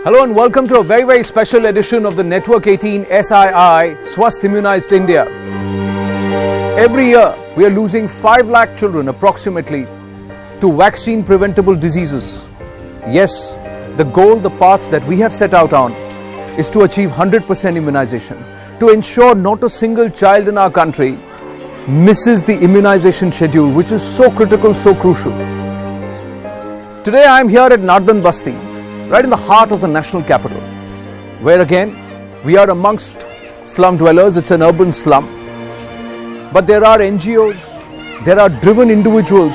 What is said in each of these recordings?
Hello and welcome to a very special edition of the Network 18 SII Swasth Immunized India. Every year we are losing 5 lakh children approximately to vaccine preventable diseases. Yes, the goal, the path that we have set out on is to achieve 100% immunization, to ensure not a single child in our country misses the immunization schedule, which is so critical, so crucial. Today I am here at Nardan Basti, right in the heart of the national capital, where again we are amongst slum dwellers. It's an urban slum, but there are NGOs, there are driven individuals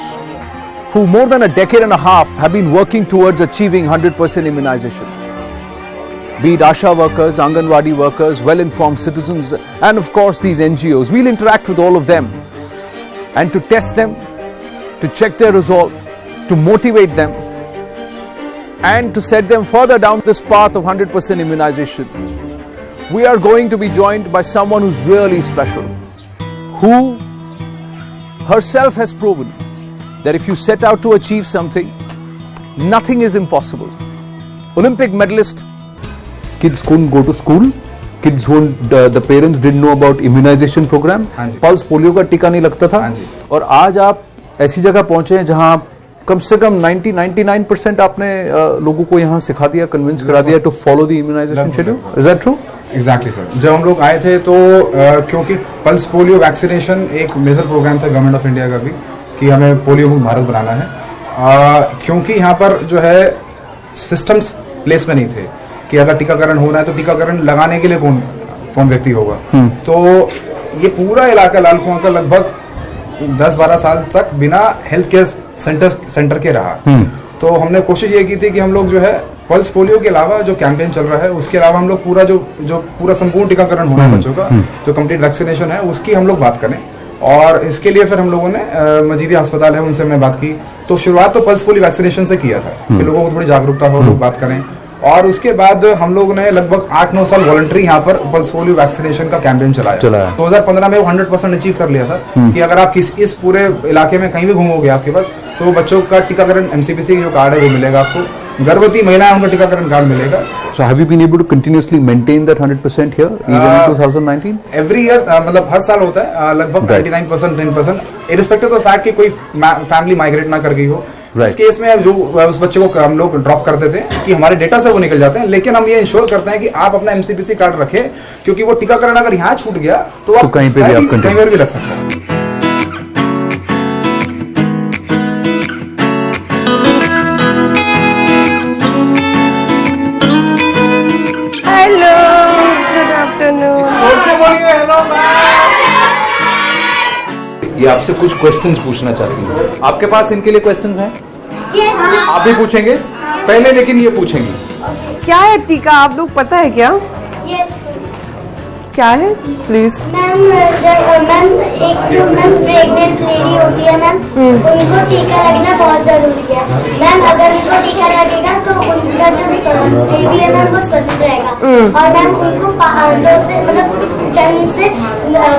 who more than a decade and a half have been working towards achieving 100% immunization. Be it Asha workers, Anganwadi workers, well-informed citizens, and of course these NGOs. We'll interact with all of them and to test them, to check their resolve, to motivate them, and to set them further down this path of 100% immunization. We are going to be joined by someone who's really special, who herself has proven that if you set out to achieve something, nothing is impossible. Olympic medalist. Kids couldn't go to school. Kids the parents didn't know about immunization program. Pulse polio का टीका नहीं लगता था, और आज आप ऐसी जगह पहुंचे हैं जहां कम से कम 99% आपने लोगों को यहाँ सिखा दिया, कन्विंस करा दिया to follow the immunisation schedule. Is that true? Exactly sir. जब हम लोग आए थे तो क्योंकि पल्स पोलियो वैक्सीनेशन एक मेजर प्रोग्राम था गवर्नमेंट ऑफ इंडिया का भी, कि हमें पोलियो मुक्त भारत बनाना है, क्योंकि यहाँ पर जो है सिस्टम्स प्लेस में नहीं थे कि अगर टीकाकरण होना है तो टीकाकरण लगाने के लिए कौन व्यक्ति होगा. तो ये पूरा इलाका लाल कुआं का लगभग 10-12 साल तक बिना हेल्थ केयर सेंटर के रहा. तो हमने कोशिश ये की थी कि हम लोग जो है पल्स पोलियो के अलावा जो कैंपेन चल रहा है उसके अलावा हम लोग पूरा जो पूरा संपूर्ण टीकाकरण होना है बच्चों का, जो कंप्लीट वैक्सीनेशन है उसकी हम लोग बात करें. और इसके लिए फिर हम लोगों ने मजीदी अस्पताल है उनसे मैं बात की. तो शुरुआत तो पल्स पोलियो वैक्सीनेशन से किया था कि लोगों को थोड़ी जागरूकता हो, लोग बात करें. और उसके बाद हम लोगों ने लगभग 8-9 साल वॉलंटरी यहाँ पर पल्स पोलियो वैक्सीनेशन का कैंपेन चलाया. 2015 में वो 100% अचीव कर लिया था कि अगर आप इस पूरे इलाके में कहीं भी घूमोगे आपके पास तो बच्चों का टीकाकरण MCPC जो कार्ड है वो मिलेगा आपको. गर्भवती महिलाएं उनका टीकाकरण कार्ड मिलेगा. So have you been able to continuously maintain that 100% here even in 2019? Every year मतलब हर साल होता है लगभग 99%, 10%, इरिस्पेक्टिव ऑफ फैक्ट कि कोई फैमिली माइग्रेट ना कर गई हो. इस केस में जो उस बच्चे को हम लोग ड्रॉप कर देते हैं कि हमारे डेटा से वो निकल जाते हैं, लेकिन हम ये इंश्योर करते हैं कि आप अपना MCPC कार्ड रखें, क्योंकि वो टीकाकरण अगर यहाँ छूट गया तो आप कहीं पर भी रख सकते हैं. ये आपसे कुछ क्वेश्चंस पूछना चाहती हूँ. आपके पास इनके लिए क्वेश्चंस हैं? yes, आप भी पूछेंगे पहले, लेकिन ये पूछेंगे क्या है टीका, आप लोग पता है क्या? yes. क्या है प्लीज? मैम एक जो प्रेग्नेंट लेडी होती है मैम, उनको टीका लगना बहुत जरूरी है मैम. अगर उनको टीका लगेगा तो उनका जो बेबी है मैम वो स्वस्थ रहेगा. और मैम उनको 2 से जन्म से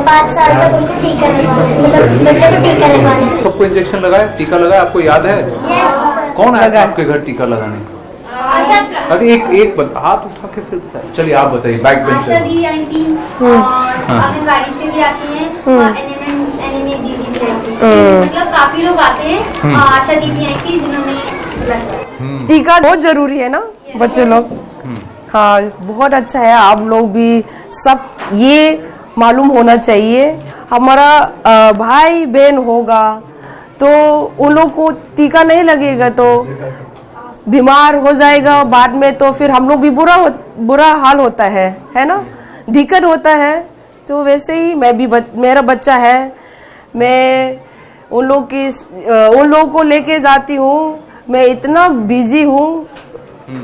5 साल तक उनको टीका लगवाना, मतलब बच्चे को टीका लगवाना है. सबको इंजेक्शन लगाया, टीका लगाया, आपको याद है? yes, कौन आया आपके घर टीका लगाने? अरे एक हाथ उठा के फिर बताइए. चलिए आप बताइए. बैक बेंच आशा दीदी आई थी और आंगनबाड़ी से भी आती हैं और एनीमिया दीदी भी आई थी. मतलब काफी लोग आते हैं. आशा दीदी आई थी जिन्होंने टीका बहुत जरूरी है ना बच्चे लोग. हाँ बहुत अच्छा है. आप लोग भी सब ये मालूम होना चाहिए. हमारा भाई बहन होगा तो उन लोग को टीका नहीं लगेगा तो बीमार हो जाएगा बाद में, तो फिर हम लोग भी बुरा हाल होता है ना, दिक्कत होता है. तो वैसे ही मैं भी मेरा बच्चा है, मैं उन लोगों को लेके जाती हूँ. मैं इतना बिजी हूँ,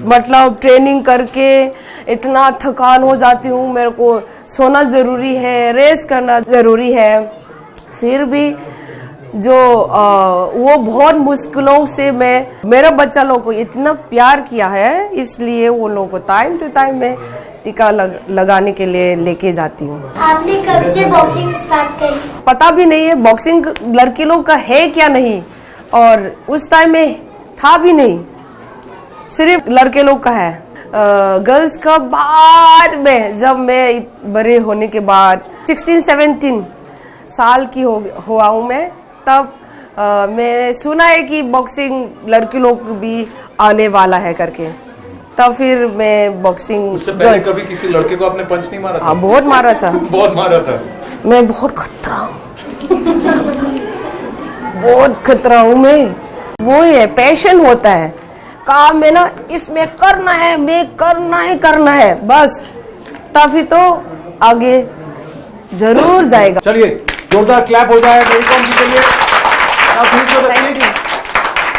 मतलब ट्रेनिंग करके इतना थकान हो जाती हूँ. मेरे को सोना जरूरी है, रेस्ट करना जरूरी है. फिर भी जो वो बहुत मुश्किलों से मेरा बच्चा लोग को इतना प्यार किया है, इसलिए वो लोगों को टाइम टू टाइम में टीका लगाने के लिए लेके जाती हूँ. आपने कब से बॉक्सिंग स्टार्ट करी? पता भी नहीं है बॉक्सिंग लड़के लोग का है क्या नहीं, और उस टाइम में था भी नहीं, सिर्फ लड़के लोग का है. गर्ल्स का बाद में, जब मैं बड़े होने के बाद 16-17 साल की हुआ हूँ मैं, तब मैं सुना है कि बॉक्सिंग लड़की लोग भी आने वाला है करके, तब फिर मैं बॉक्सिंग। उससे पहले कभी किसी लड़के को आपने पंच नहीं मारा था? हाँ, बहुत मारा था। बहुत मारा था। मैं बहुत खतरा हूँ, बहुत खतरा हूँ मैं। वो है पैशन होता है काम में ना, इसमें करना है, मैं करना है बस, तभी तो आगे जरूर जाएगा। चलिए जोरदार क्लैप हो जाए मेरी कॉम के लिए।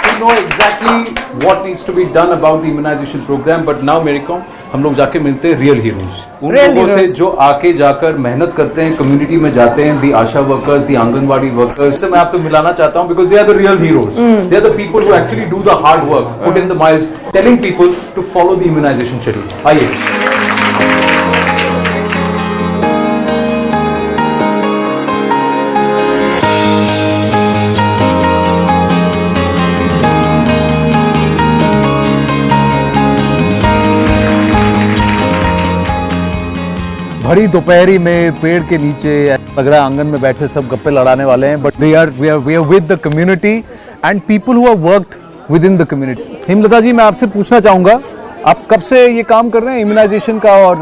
You know exactly what needs to be done about the immunization program, but now मेरी कॉम हम लोग जाके मिलते हैं रियल हीरोज, उन लोगों से जो आके जाकर मेहनत करते हैं, कम्युनिटी में जाते हैं, the ASHA workers, the anganwadi workers से मैं आपसे मिलाना चाहता हूं, because they are the real heroes, they are the people who actually do the hard work, put in the miles, telling people to follow the immunisation schedule. आइए। भरी दोपहरी में पेड़ के नीचे लग रहा है आंगन में बैठे सब गप्पे लड़ाने वाले हैं, but we are with the community and people who have worked with in the community. Hemlata ji, मैं आपसे पूछना चाहूंगा, आप कब से ये काम कर रहे हैं इम्यूनाइजेशन का, और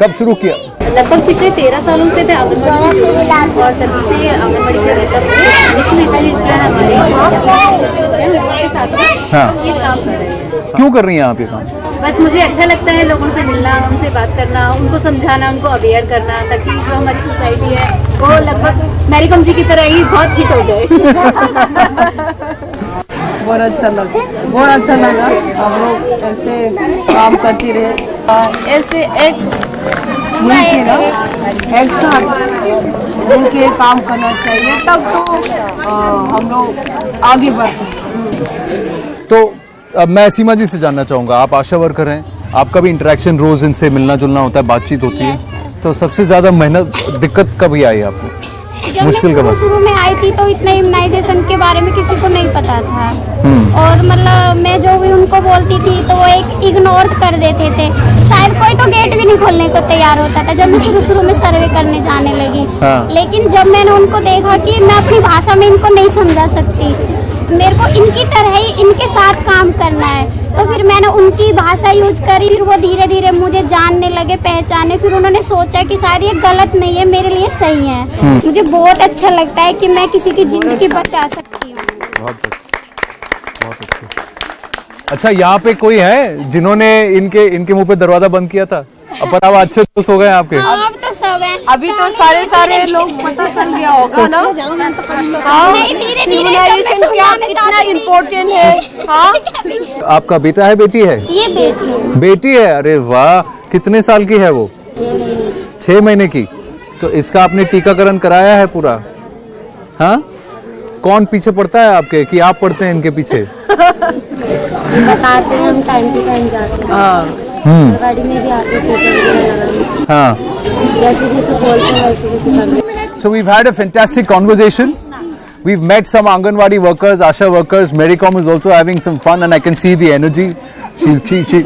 कब शुरू किया? लगभग पिछले 13 सालों से थे आंगनबाड़ी और तभी से आंगनबाड़ी के साथ ये काम कर रहे हैं। क्यों कर रही हैं आप ये काम? बस मुझे अच्छा लगता है लोगों से मिलना, उनसे बात करना, उनको समझाना, उनको अवेयर करना, ताकि जो हमारी सोसाइटी है वो लगभग मैरी कॉम जी की तरह ही बहुत हिट हो जाए। बहुत अच्छा लगा हम लोग ऐसे काम करती रहे, ऐसे एक मिलके ना एक साथ मिलके काम करना चाहिए, तब तो हम लोग आगे बढ़ते। तो अब मैं सीमा जी से जानना चाहूंगा, आप आशा वर्कर हैं, आपका भी इंटरेक्शन रोज इनसे मिलना जुलना होता है, बातचीत होती है, तो सबसे ज्यादा मेहनत दिक्कत कभी आई आपको? जब मुश्किल मैं शुरू में आई थी तो इतना इम्यूनाइजेशन के बारे में किसी को नहीं पता था, और मतलब मैं जो भी उनको बोलती थी तो वो एक इग्नोर कर देते थे, शायद कोई तो गेट भी नहीं खोलने को तैयार होता था जब मैं शुरू में सर्वे करने जाने लगी। लेकिन जब मैंने उनको देखा कि मैं अपनी भाषा में इनको नहीं समझा सकती, मेरे को इनकी तरह ही इनके साथ काम करना है, तो फिर मैंने उनकी भाषा यूज करी, फिर वो धीरे धीरे मुझे जानने लगे, पहचाने, फिर उन्होंने सोचा कि शायद ये गलत नहीं है, मेरे लिए सही है। मुझे बहुत अच्छा लगता है कि मैं किसी की जिंदगी बचा सकती हूँ। बहुत अच्छा, यहाँ पे कोई है जिन्होंने इनके मुंह पे दरवाजा बंद किया था, पर अब अच्छे दोस्त हो गए आपके? अब तो सब है, अभी तो सारे लोग पता चल गया होगा ना। इम्यूनाइजेशन क्या कितना इम्पोर्टेंट है। हाँ, आपका बेटा है बेटी है? ये बेटी बेटी है, अरे वाह, कितने साल की है वो? 6 महीने की। तो इसका आपने टीकाकरण कराया है पूरा? हाँ, कौन पीछे पड़ता है आपके, कि आप पढ़ते हैं इनके पीछे? बताते हैं, हम टाइम टू टाइम जाते हैं, गाड़ी में भी आते हैं, हाँ, जैसे बोलते हैं वैसे So we've had a fantastic conversation. We've met some Anganwadi workers, Asha workers. Marycom is also having some fun, and I can see the energy. She see,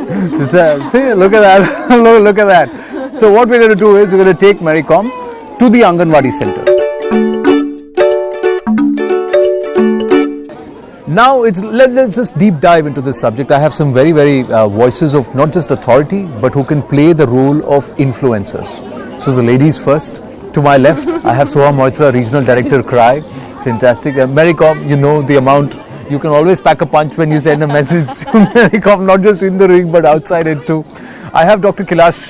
look at that, look at that. So what we're going to do is we're going to take Marycom to the Anganwadi center. Now let's just deep dive into this subject. I have some very voices of not just authority but who can play the role of influencers. So the ladies first. To my left, I have Soha Moitra, Regional Director, CRY. Fantastic. Marycom, you know the amount. You can always pack a punch when you send a message to Marycom, not just in the ring but outside it too. I have Dr. Kailash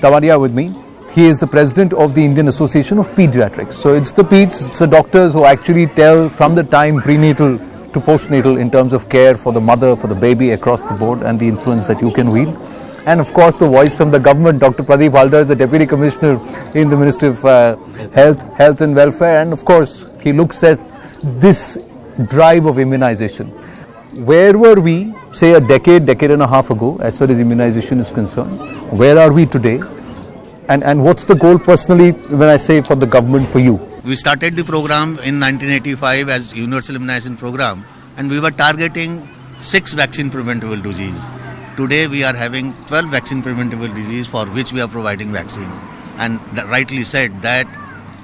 Tavaria with me. He is the president of the Indian Association of Pediatrics. So it's the peds, it's the doctors who actually tell from the time prenatal to postnatal in terms of care for the mother, for the baby across the board, and the influence that you can wield. And of course the voice from the government, Dr. Pradeep Haldar, the Deputy Commissioner in the Ministry of Health and Welfare, and of course he looks at this drive of immunization. Where were we, say a decade and a half ago, as far as immunization is concerned? Where are we today? And what's the goal personally, when I say for the government, for you? We started the program in 1985 as Universal Immunization Program, and we were targeting 6 vaccine preventable diseases. today we are having 12 vaccine preventable disease for which we are providing vaccines. And rightly said that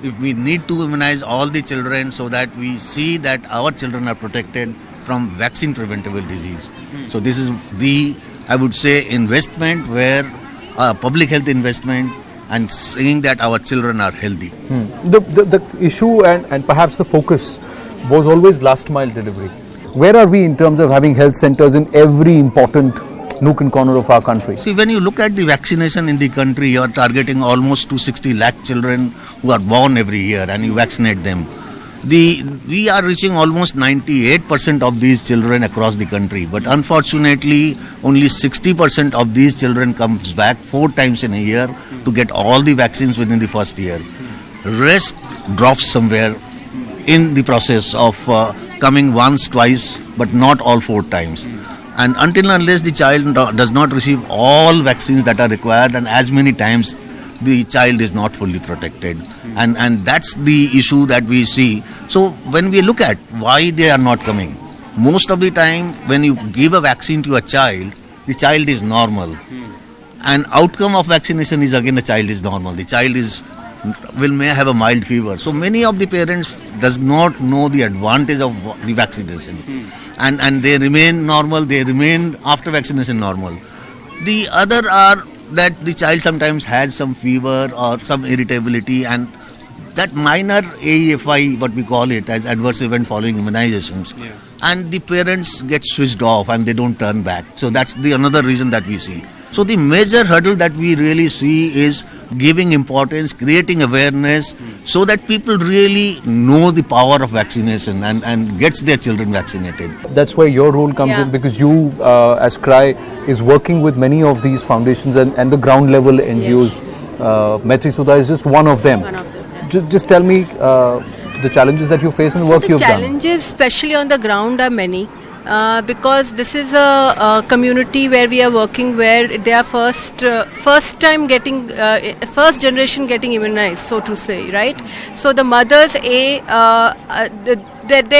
if we need to immunize all the children so that we see that our children are protected from vaccine preventable disease. So this is the, I would say, investment where public health investment and seeing that our children are healthy. The issue and perhaps the focus was always last mile delivery. Where are we in terms of having health centers in every important nook and corner of our country? See, when you look at the vaccination in the country, you are targeting almost 260 lakh children who are born every year and you vaccinate them. We are reaching almost 98% of these children across the country, but unfortunately only 60% of these children comes back 4 times in a year to get all the vaccines within the first year. Rest drops somewhere in the process of coming once, twice, but not all 4 times. And until unless the child does not receive all vaccines that are required and as many times, the child is not fully protected. And that's the issue that we see. So when we look at why they are not coming, most of the time when you give a vaccine to a child, the child is normal. And outcome of vaccination is again the child is normal. The child may have a mild fever. So many of the parents does not know the advantage of the vaccination. And they remain normal, they remain after vaccination normal. The other are that the child sometimes has some fever or some irritability, and that minor AEFI, what we call it as adverse event following immunizations, and the parents get switched off and they don't turn back. So that's the another reason that we see. So the major hurdle that we really see is giving importance, creating awareness so that people really know the power of vaccination and gets their children vaccinated. That's where your role comes in, because you as CRY is working with many of these foundations and the ground level NGOs. Maitri Sudha is just one of them. Just tell me the challenges that you face in the work you've done. The challenges, especially on the ground, are many. Because this is a community where we are working, where they are first generation getting immunized, so to say, right? So the mothers, they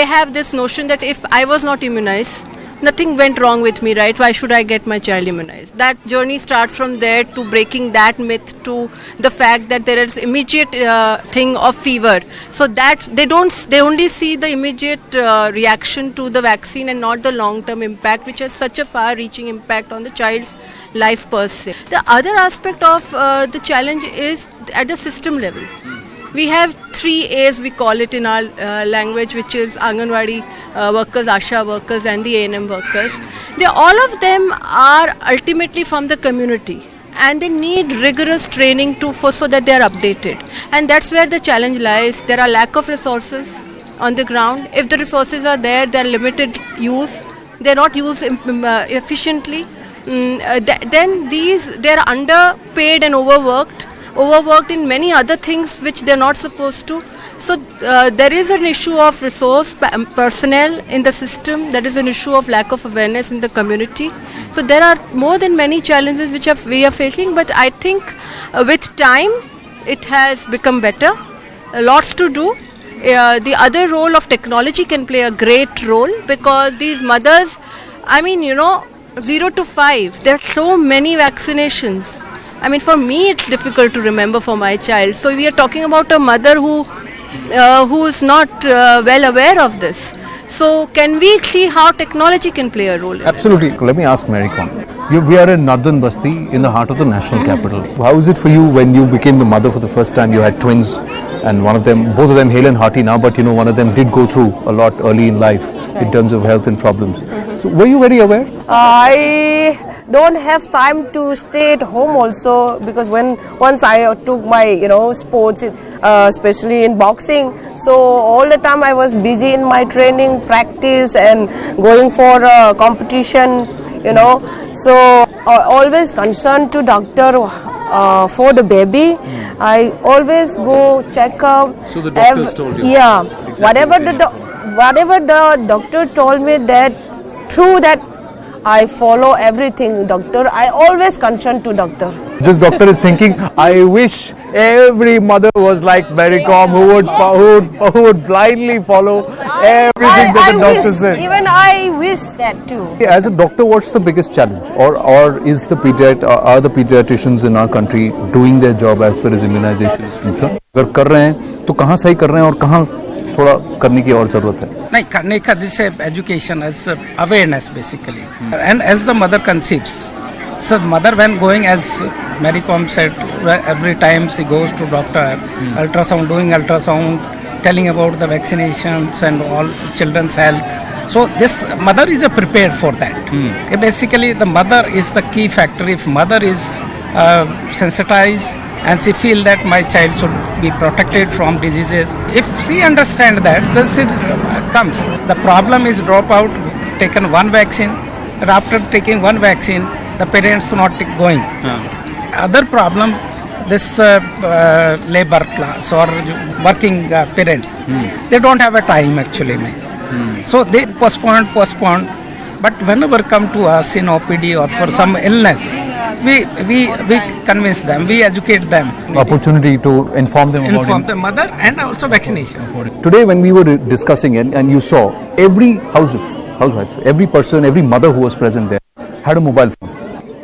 have this notion that if I was not immunized, nothing went wrong with me, right? Why should I get my child immunized? That journey starts from there to breaking that myth to the fact that there is immediate thing of fever. So that they only see the immediate reaction to the vaccine and not the long-term impact, which has such a far-reaching impact on the child's life per se. The other aspect of the challenge is at the system level. We have 3 A's, we call it in our language, which is Anganwadi workers, Asha workers and the A&M workers. All of them are ultimately from the community and they need rigorous training so that they are updated. And that's where the challenge lies. There are lack of resources on the ground. If the resources are there, they are limited use. They are not used efficiently. Then they are underpaid and overworked in many other things which they're not supposed to. So there is an issue of resource personnel in the system. There is an issue of lack of awareness in the community. So there are more than many challenges which we are facing, but I think with time it has become better. Lots to do. The other role of technology can play a great role, because these mothers, 0 to 5, there are so many vaccinations. For me, it's difficult to remember for my child. So we are talking about a mother who is not well aware of this. So can we see how technology can play a role in Absolutely. Let me ask Mary Kom. We are in Nadan Basti, in the heart of the national capital. How is it for you when you became the mother for the first time? You had twins, and both of them hale and hearty now, but one of them did go through a lot early in life in terms of health and problems. So were you very aware? I don't have time to stay at home also, because once I took my sports, especially in boxing, so all the time I was busy in my training, practice and going for a competition, so always concerned to doctor for the baby. I always go check up. So the doctors told you? Yeah, exactly. whatever the doctor told me, that through that I follow everything, doctor. I always concern to doctor. This doctor is thinking, I wish every mother was like Mary Kom, who would blindly follow everything that the doctor said. Even I wish that too. As a doctor, what's the biggest challenge, or is the are the pediatricians in our country doing their job as far as immunization is concerned? अगर कर रहे हैं तो कहाँ सही कर रहे हैं और कहाँ थोड़ा करने की और जरूरत है? नहीं करने का जैसे education as awareness basically and as the mother conceives. So mother when going, as Mary Com said, every time she goes to doctor, ultrasound, doing ultrasound, telling about the vaccinations and all children's health. So this mother is prepared for that. Basically the mother is the key factor. If mother is sensitized and she feel that my child should be protected from diseases, if she understand that, this comes. The problem is drop out, taken one vaccine, and after taking one vaccine, the parents not going. Other problem, this labor class or working parents, they don't have a time actually. So they postpone. But whenever come to us in OPD or for some illness, we convince them, we educate them. Opportunity to inform them about Inform the mother and also vaccination. Today when we were discussing it, and you saw every housewife, every person, every mother who was present there had a mobile phone.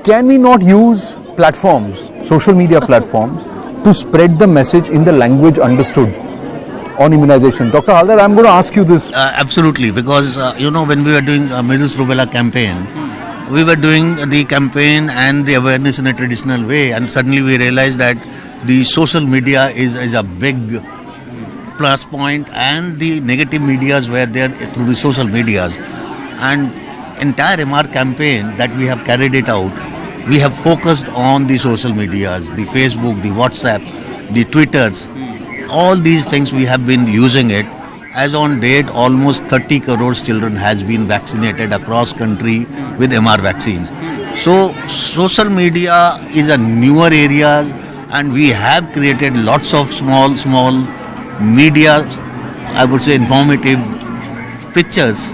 Can we not use platforms, social media platforms, to spread the message in the language understood on immunization? Dr. Haldar, I'm going to ask you this. Absolutely, because when we were doing measles rubella campaign, we were doing the campaign and the awareness in a traditional way, and suddenly we realized that the social media is a big plus point, and the negative medias were there through the social medias. And entire MR campaign that we have carried it out, we have focused on the social medias, the Facebook, the WhatsApp, the Twitters, all these things we have been using it. As on date, almost 30 crores children has been vaccinated across country with MR vaccines. So social media is a newer area, and we have created lots of small media, I would say informative pictures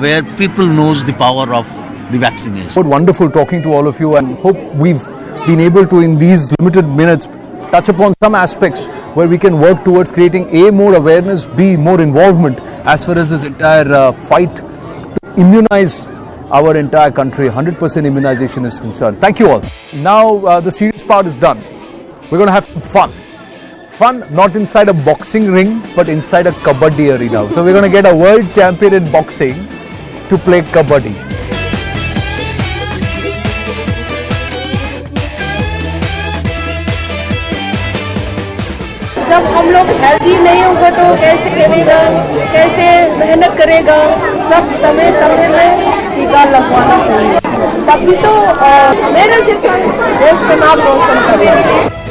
where people knows the power of the vaccination. But wonderful talking to all of you, and hope we've been able to, in these limited minutes, touch upon some aspects where we can work towards creating A, more awareness, B, more involvement as far as this entire fight to immunize our entire country. 100% immunization is concerned. Thank you all. Now the serious part is done. We're going to have some fun. Fun not inside a boxing ring, but inside a kabaddi arena. So we're going to get a world champion in boxing to play kabaddi. जब हम लोग healthy नहीं होगा तो कैसे खेलेगा, कैसे मेहनत करेगा, सब समय में टीका लगवाना चाहिए, तभी तो मेरे जितना देश का नाम रोशन करेगा.